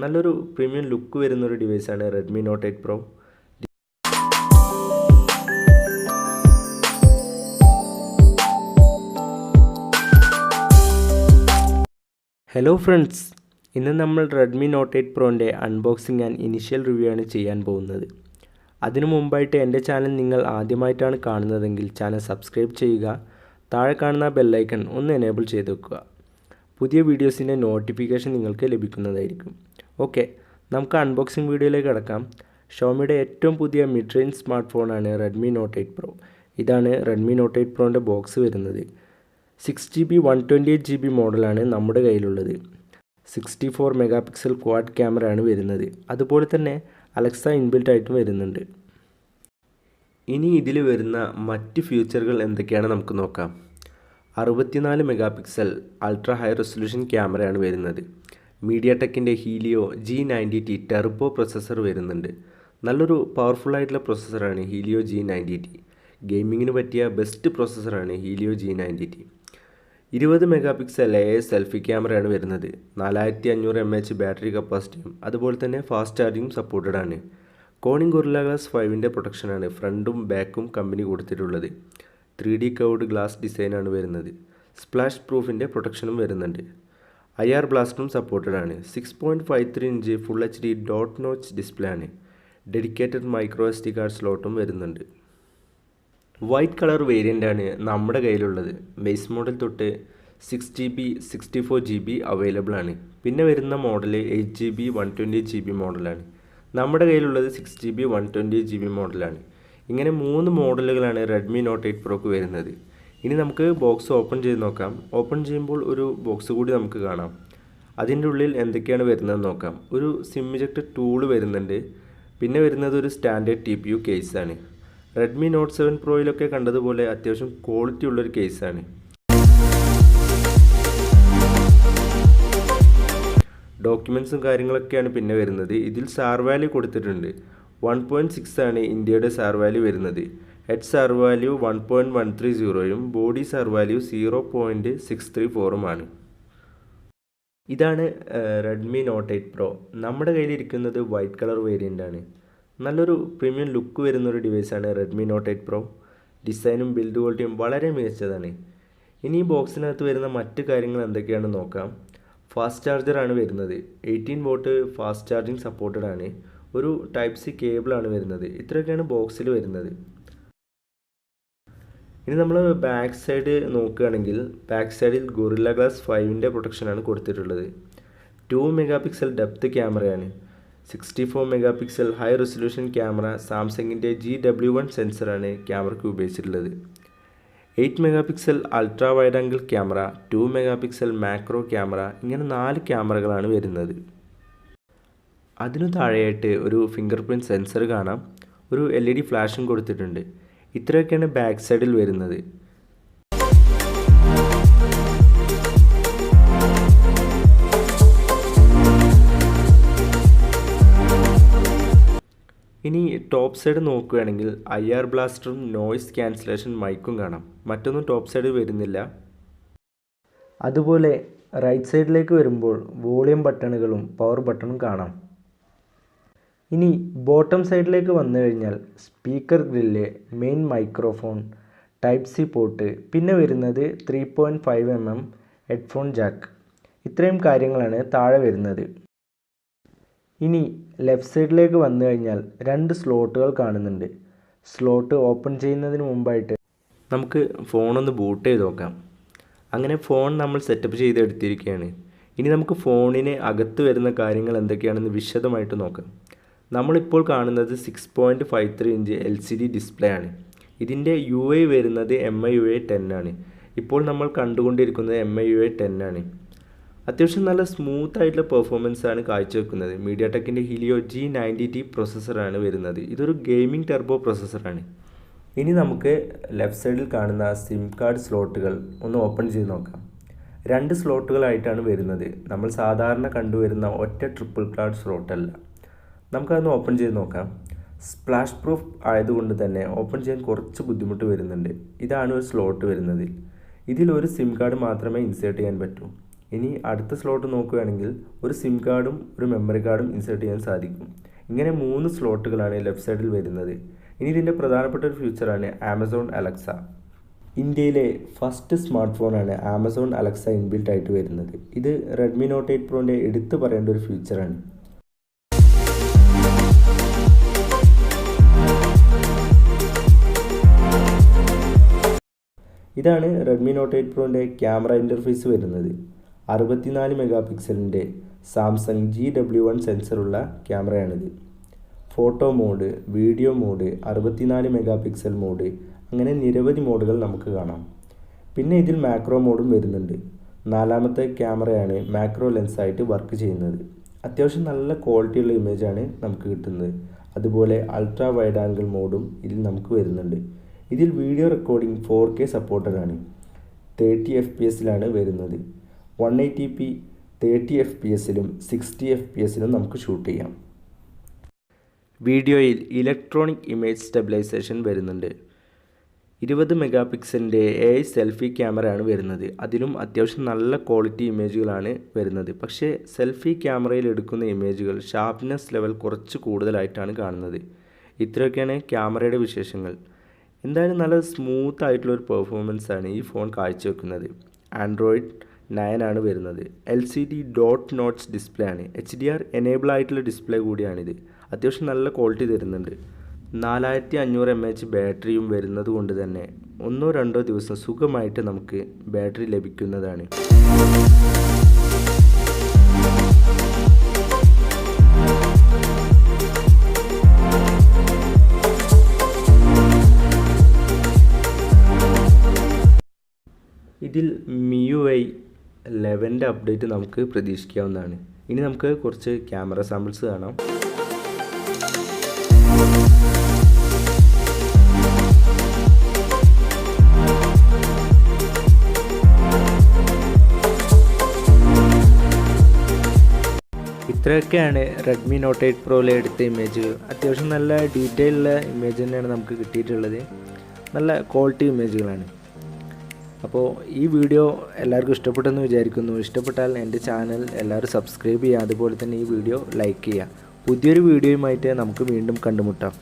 നല്ലൊരു premium look വരുന്നൊരു ഡിവൈസാണ് Redmi note 8 pro. Hello friends, ഇന്ന് നമ്മൾ റെഡ്മി നോട്ട് 8 പ്രോൻ്റെ അൺബോക്സിങ് ആൻഡ് ഇനിഷ്യൽ റിവ്യൂ ആണ് ചെയ്യാൻ പോകുന്നത്. അതിനു മുമ്പായിട്ട് എൻ്റെ ചാനൽ നിങ്ങൾ ആദ്യമായിട്ടാണ് കാണുന്നതെങ്കിൽ ചാനൽ സബ്സ്ക്രൈബ് ചെയ്യുക. താഴെ കാണുന്ന ബെല്ലൈക്കൺ ഒന്ന് എനേബിൾ ചെയ്ത് വെക്കുക. പുതിയ വീഡിയോസിൻ്റെ നോട്ടിഫിക്കേഷൻ നിങ്ങൾക്ക് ലഭിക്കുന്നതായിരിക്കും. ഓക്കെ, നമുക്ക് അൺബോക്സിങ് വീഡിയോയിലേക്ക് കടക്കാം. ഷോമിയുടെ ഏറ്റവും പുതിയ മിഡ് റേഞ്ച് സ്മാർട്ട് ഫോണാണ് റെഡ്മി നോട്ട് 8 പ്രോ. ഇതാണ് റെഡ്മി നോട്ട് 8 പ്രോൻ്റെ ബോക്സ് വരുന്നത്. 6GB 128GB മോഡലാണ് നമ്മുടെ കയ്യിലുള്ളത്. 64 മെഗാ പിക്സൽ ക്വാഡ് ക്യാമറയാണ് വരുന്നത്. അതുപോലെ തന്നെ അലക്സ ഇൻബിൽറ്റ് ആയിട്ടും വരുന്നുണ്ട്. ഇനി ഇതിൽ വരുന്ന മറ്റ് ഫീച്ചറുകൾ എന്തൊക്കെയാണ് നമുക്ക് നോക്കാം. 64 mega pixel ultra high resolution ക്യാമറയാണ് വരുന്നത്. മീഡിയാടെക്കിൻ്റെ ഹീലിയോ G90T ടെർബോ പ്രൊസസ്സർ വരുന്നുണ്ട്. നല്ലൊരു പവർഫുള്ളായിട്ടുള്ള പ്രൊസസ്സറാണ് ഹീലിയോ G90T. ഗെയിമിങ്ങിന് പറ്റിയ ബെസ്റ്റ് പ്രൊസസ്സറാണ് Helio G90T. 20 megapixel AIS selfie ക്യാമറയാണ് വരുന്നത്. 4500 mAh ബാറ്ററി കപ്പാസിറ്റിയും അതുപോലെ തന്നെ ഫാസ്റ്റ് ചാർജിങ്ങും സപ്പോർട്ടഡ് ആണ്. കോണിംഗ് ഗൊറില്ല ഗ്ലാസ് 5ൻ്റെ പ്രൊട്ടക്ഷനാണ് ഫ്രണ്ടും ബാക്കും കമ്പനി കൊടുത്തിട്ടുള്ളത്. 3D കർവ്ഡ് ഗ്ലാസ് ഡിസൈനാണ് വരുന്നത്. സ്പ്ലാഷ് പ്രൂഫിൻ്റെ പ്രൊട്ടക്ഷനും വരുന്നുണ്ട്. IR ബ്ലാസ്റ്ററും സപ്പോർട്ടഡ് ആണ്. 6.53 inch full HD dot notch display ആണ്. ഡെഡിക്കേറ്റഡ് മൈക്രോ SD കാർഡ് സ്ലോട്ടും വരുന്നുണ്ട്. വൈറ്റ് കളർ വേരിയൻ്റ് ആണ് നമ്മുടെ കയ്യിലുള്ളത്. ബേസ് മോഡൽ തൊട്ട് 6GB 64GB അവൈലബിൾ ആണ്. പിന്നെ വരുന്ന മോഡൽ 8GB 128GB മോഡലാണ്. നമ്മുടെ കയ്യിലുള്ളത് 6GB 128GB മോഡലാണ്. ഇങ്ങനെ 3 മോഡലുകളാണ് റെഡ്മി നോട്ട് 8 പ്രോക്ക് വരുന്നത്. ഇനി നമുക്ക് ബോക്സ് ഓപ്പൺ ചെയ്ത് നോക്കാം. ഓപ്പൺ ചെയ്യുമ്പോൾ ഒരു ബോക്സ് കൂടി നമുക്ക് കാണാം. അതിൻ്റെ ഉള്ളിൽ എന്തൊക്കെയാണ് വരുന്നതെന്ന് നോക്കാം. ഒരു സിം ഇജക്ടർ ടൂള് വരുന്നുണ്ട്. പിന്നെ വരുന്നത് ഒരു സ്റ്റാൻഡേർഡ് TPU കേസാണ്. റെഡ്മി നോട്ട് 7 പ്രോയിലൊക്കെ കണ്ടതുപോലെ അത്യാവശ്യം ക്വാളിറ്റി ഉള്ളൊരു കേസാണ്. ഡോക്യുമെൻറ്റ്സും കാര്യങ്ങളൊക്കെയാണ് പിന്നെ വരുന്നത്. ഇതിൽ സാർ വാല്യൂ കൊടുത്തിട്ടുണ്ട്. 1.6 ആണ് ഇന്ത്യയുടെ സാർ വാല്യൂ വരുന്നത്. ഹെഡ് സാർ വാല്യൂ 1.130യും ബോഡി സാർ വാല്യൂ 0.634ഉമാണ്. ഇതാണ് റെഡ്മി നോട്ട് 8 പ്രോ. നമ്മുടെ കയ്യിലിരിക്കുന്നത് വൈറ്റ് കളർ വേരിയൻ്റ് ആണ്. നല്ലൊരു പ്രീമിയം ലുക്ക് വരുന്നൊരു ഡിവൈസാണ് റെഡ്മി നോട്ട് 8 പ്രോ. ഡിസൈനും ബിൽഡ് ക്വാളിറ്റിയും വളരെ മികച്ചതാണ്. ഇനി ഈ ബോക്സിനകത്ത് വരുന്ന മറ്റ് കാര്യങ്ങൾ എന്തൊക്കെയാണെന്ന് നോക്കാം. ഫാസ്റ്റ് ചാർജറാണ് വരുന്നത്. 18 വോട്ട് ഫാസ്റ്റ് ചാർജിങ് സപ്പോർട്ടഡ് ആണ്. ഒരു ടൈപ്പ് സി കേബിളാണ് വരുന്നത്. ഇത്രയൊക്കെയാണ് ബോക്സിൽ വരുന്നത്. ഇനി നമ്മൾ ബാക്ക് സൈഡ് നോക്കുകയാണെങ്കിൽ ബാക്ക് സൈഡിൽ ഗൊറില്ല ഗ്ലാസ് 5ൻ്റെ പ്രൊട്ടക്ഷനാണ് കൊടുത്തിട്ടുള്ളത്. 2 മെഗാ പിക്സൽ ഡെപ്ത് ക്യാമറയാണ്. 64 mega pixel high resolution camera സാംസങ്ങിൻ്റെ GW1 സെൻസറാണ് ക്യാമറയ്ക്ക് ഉപയോഗിച്ചിട്ടുള്ളത്. 8 mega pixel ultra wide angle camera, 2 mega pixel macro camera, ഇങ്ങനെ 4 ക്യാമറകളാണ് വരുന്നത്. അതിനു താഴെയായിട്ട് ഒരു ഫിംഗർ പ്രിൻറ്റ് സെൻസർ കാണാം. ഒരു LED ഫ്ലാഷും കൊടുത്തിട്ടുണ്ട്. ഇത്രയൊക്കെയാണ് ബാക്ക് സൈഡിൽ വരുന്നത്. ഇനി ടോപ്പ് സൈഡ് നോക്കുകയാണെങ്കിൽ IR ബ്ലാസ്റ്ററും നോയ്സ് ക്യാൻസലേഷൻ മൈക്കും കാണാം. മറ്റൊന്നും ടോപ്പ് സൈഡിൽ വരുന്നില്ല. അതുപോലെ റൈറ്റ് സൈഡിലേക്ക് വരുമ്പോൾ വോളിയം ബട്ടണുകളും പവർ ബട്ടണും കാണാം. ഇനി ബോട്ടം സൈഡിലേക്ക് വന്നു കഴിഞ്ഞാൽ speaker grill, main microphone, type C port, പിന്നെ വരുന്നത് 3.5mm ഹെഡ്ഫോൺ ജാക്ക്. ഇത്രയും കാര്യങ്ങളാണ് താഴെ വരുന്നത്. ഇനി ലെഫ്റ്റ് സൈഡിലേക്ക് വന്നു കഴിഞ്ഞാൽ 2 സ്ലോട്ടുകൾ കാണുന്നുണ്ട്. സ്ലോട്ട് ഓപ്പൺ ചെയ്യുന്നതിന് മുമ്പായിട്ട് നമുക്ക് ഫോണൊന്ന് ബൂട്ട് ചെയ്ത് നോക്കാം. അങ്ങനെ ഫോൺ നമ്മൾ സെറ്റപ്പ് ചെയ്ത് എടുത്തിരിക്കുകയാണ്. ഇനി നമുക്ക് ഫോണിന് അകത്ത് വരുന്ന കാര്യങ്ങൾ എന്തൊക്കെയാണെന്ന് വിശദമായിട്ട് നോക്കാം. നമ്മളിപ്പോൾ കാണുന്നത് 6.53 ഇഞ്ച് LCD ഡിസ്പ്ലേ ആണ്. ഇതിൻ്റെ UI വരുന്നത് MIUI 10 ആണ്. ഇപ്പോൾ നമ്മൾ കണ്ടുകൊണ്ടിരിക്കുന്നത് MIUI 10 ആണ്. അത്യാവശ്യം നല്ല സ്മൂത്ത് ആയിട്ടുള്ള പെർഫോമൻസ് ആണ് കാഴ്ചവെക്കുന്നത്. മീഡിയാടെക്കിൻ്റെ ഹീലിയോ G90T പ്രൊസസ്സറാണ് വരുന്നത്. ഇതൊരു ഗെയിമിംഗ് ടെർബോ പ്രൊസസ്സറാണ്. ഇനി നമുക്ക് ലെഫ്റ്റ് സൈഡിൽ കാണുന്ന സിം കാർഡ് സ്ലോട്ടുകൾ ഒന്ന് ഓപ്പൺ ചെയ്ത് നോക്കാം. 2 സ്ലോട്ടുകളായിട്ടാണ് വരുന്നത്. നമ്മൾ സാധാരണ കണ്ടുവരുന്ന ഒറ്റ ട്രിപ്പിൾ കാർഡ് സ്ലോട്ടല്ല. നമുക്കതൊന്ന് ഓപ്പൺ ചെയ്ത് നോക്കാം. സ്പ്ലാഷ് പ്രൂഫ് ആയതുകൊണ്ട് തന്നെ ഓപ്പൺ ചെയ്യാൻ കുറച്ച് ബുദ്ധിമുട്ട് വരുന്നുണ്ട്. ഇതാണ് ഒരു സ്ലോട്ട് വരുന്നത്. ഇതിൽ ഒരു സിം കാർഡ് മാത്രമേ ഇൻസേർട്ട് ചെയ്യാൻ പറ്റൂ. ഇനി അടുത്ത സ്ലോട്ട് നോക്കുകയാണെങ്കിൽ ഒരു സിം കാർഡും ഒരു മെമ്മറി കാർഡും ഇൻസേർട്ട് ചെയ്യാൻ സാധിക്കും. ഇങ്ങനെ 3 സ്ലോട്ടുകളാണ് ലെഫ്റ്റ് സൈഡിൽ വരുന്നത്. ഇനി ഇതിൻ്റെ പ്രധാനപ്പെട്ട ഒരു ഫീച്ചറാണ് ആമസോൺ അലക്സ. ഇന്ത്യയിലെ ഫസ്റ്റ് സ്മാർട്ട് ഫോണാണ് ആമസോൺ അലക്സ ഇൻബിൽറ്റ് ആയിട്ട് വരുന്നത്. ഇത് റെഡ്മി നോട്ട് 8 പ്രോൻ്റെ എടുത്തു പറയേണ്ട ഒരു ഫീച്ചറാണ്. ഇതാണ് റെഡ്മി നോട്ട് 8 പ്രോൻ്റെ ക്യാമറ ഇൻ്റർഫേസ് വരുന്നത്. 64 മെഗാ പിക്സലിൻ്റെ സാംസങ് GW1 സെൻസറുള്ള ക്യാമറയാണിത്. Photo mode, video mode, 64 megapixel mode, അങ്ങനെ നിരവധി മോഡുകൾ നമുക്ക് കാണാം. പിന്നെ ഇതിൽ മാക്രോ മോഡും വരുന്നുണ്ട്. 4ാമത്തെ ക്യാമറയാണ് മാക്രോ ലെൻസായിട്ട് വർക്ക് ചെയ്യുന്നത്. അത്യാവശ്യം നല്ല ക്വാളിറ്റിയുള്ള ഇമേജാണ് നമുക്ക് കിട്ടുന്നത്. അതുപോലെ അൾട്രാ വൈഡ് ആംഗിൾ മോഡും ഇതിൽ നമുക്ക് വരുന്നുണ്ട്. ഇതിൽ വീഡിയോ റെക്കോർഡിംഗ് 4K സപ്പോർട്ടഡ് ആണ്. 30 FPS വരുന്നത്. 180p 30 FPS-ലും 60 FPS-ലും നമുക്ക് ഷൂട്ട് ചെയ്യാം. വീഡിയോയിൽ ഇലക്ട്രോണിക് ഇമേജ് സ്റ്റെബിലൈസേഷൻ വരുന്നുണ്ട്. 20 മെഗാ പിക്സലിൻ്റെ AI സെൽഫി ക്യാമറയാണ് വരുന്നത്. അതിലും അത്യാവശ്യം നല്ല ക്വാളിറ്റി ഇമേജുകളാണ് വരുന്നത്. പക്ഷേ സെൽഫി ക്യാമറയിൽ എടുക്കുന്ന ഇമേജുകൾ ഷാർപ്നെസ് ലെവൽ കുറച്ച് കൂടുതലായിട്ടാണ് കാണുന്നത്. ഇത്രയൊക്കെയാണ് ക്യാമറയുടെ വിശേഷങ്ങൾ. എന്തായാലും നല്ല സ്മൂത്ത് ആയിട്ടുള്ളൊരു പെർഫോമൻസാണ് ഈ ഫോൺ കാഴ്ചവെക്കുന്നത്. ആൻഡ്രോയിഡ് 9 വരുന്നത്. LCD ഡോട്ട് നോട്ട്സ് ഡിസ്പ്ലേ ആണ്. HDR എനേബിൾ ആയിട്ടുള്ള ഡിസ്പ്ലേ കൂടിയാണിത്. അത്യാവശ്യം നല്ല ക്വാളിറ്റി തരുന്നുണ്ട്. 4500 mAh ബാറ്ററിയും വരുന്നത് കൊണ്ട് തന്നെ 1-2 ദിവസം സുഖമായിട്ട് നമുക്ക് ബാറ്ററി ലഭിക്കുന്നതാണ്. ഇതിൽ MIUI 11 അപ്ഡേറ്റ് നമുക്ക് പ്രതീക്ഷിക്കാവുന്നതാണ്. ഇനി നമുക്ക് കുറച്ച് ക്യാമറ സാമ്പിൾസ് കാണാം. ഇത്രയൊക്കെയാണ് റെഡ്മി നോട്ട് 8 പ്രോയിൽ എടുത്ത ഇമേജ്. അത്യാവശ്യം നല്ല ഡീറ്റെയിൽ ഉള്ള ഇമേജ് തന്നെയാണ് നമുക്ക് കിട്ടിയിട്ടുള്ളത്. നല്ല ക്വാളിറ്റി ഇമേജുകളാണ്. അപ്പോൾ ഈ വീഡിയോ എല്ലാവർക്കും ഇഷ്ടപ്പെട്ടെന്ന് വിചാരിക്കുന്നു. ഇഷ്ടപ്പെട്ടാൽ എൻ്റെ ചാനൽ എല്ലാവരും സബ്സ്ക്രൈബ് ചെയ്യുക. അതുപോലെ തന്നെ ഈ വീഡിയോ ലൈക്ക് ചെയ്യുക. പുതിയൊരു വീഡിയോയുമായിട്ട് നമുക്ക് വീണ്ടും കണ്ടുമുട്ടാം.